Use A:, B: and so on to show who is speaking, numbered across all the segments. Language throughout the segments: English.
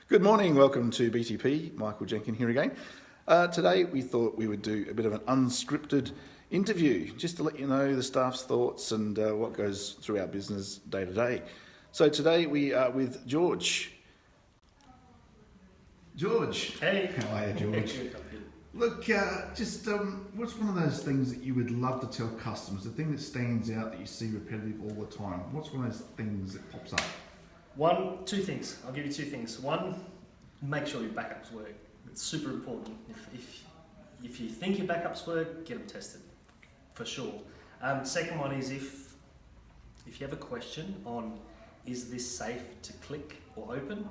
A: Good morning, welcome to BTP. Michael Jenkin here again. Today we thought we would do a bit of an unscripted interview just to let you know the staff's thoughts and what goes through our business day to day. So today we are with George. George.
B: Hey.
A: How are you, George? Look, what's one of those things that you would love to tell customers, the thing that stands out that you see repetitive all the time? What's one of those things that pops up?
B: Two things. I'll give you two things. One, make sure your backups work. It's super important. If you think your backups work, get them tested, for sure. Second one is if you have a question on is this safe to click or open,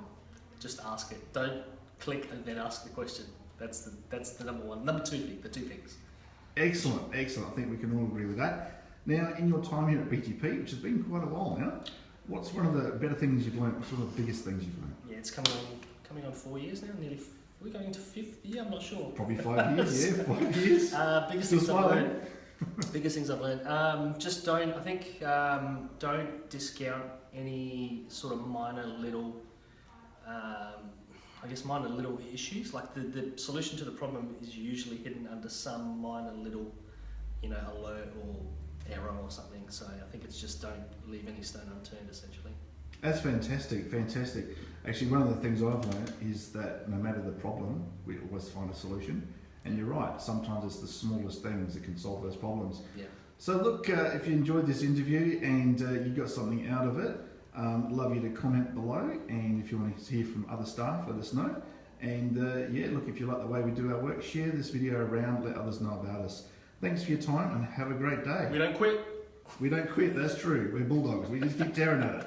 B: just ask it. Don't click and then ask the question. That's the number one. Number two thing, the two things.
A: Excellent. I think we can all agree with that. Now, in your time here at BTP, which has been quite a while now, what's one of the better things you've learned? What's one of the biggest things you've learned?
B: Yeah, it's coming on 4 years now. We're going into fifth year. I'm not sure.
A: Probably 5 years. Yeah, 5 years.
B: Biggest things I've learned. Just don't discount any sort of minor little issues. Like the solution to the problem is usually hidden under some minor little, alert or error or something. So I think it's just don't leave any stone unturned, essentially.
A: That's fantastic. Actually, one of the things I've learned is that no matter the problem, we always find a solution. And you're right, sometimes it's the smallest things that can solve those problems.
B: Yeah.
A: So look, if you enjoyed this interview and you got something out of it, love you to comment below. And if you want to hear from other staff, let us know. And look, if you like the way we do our work, share this video around, let others know about us. Thanks for your time and have a great day.
B: We don't quit.
A: We don't quit, that's true. We're bulldogs. We just keep tearing at it.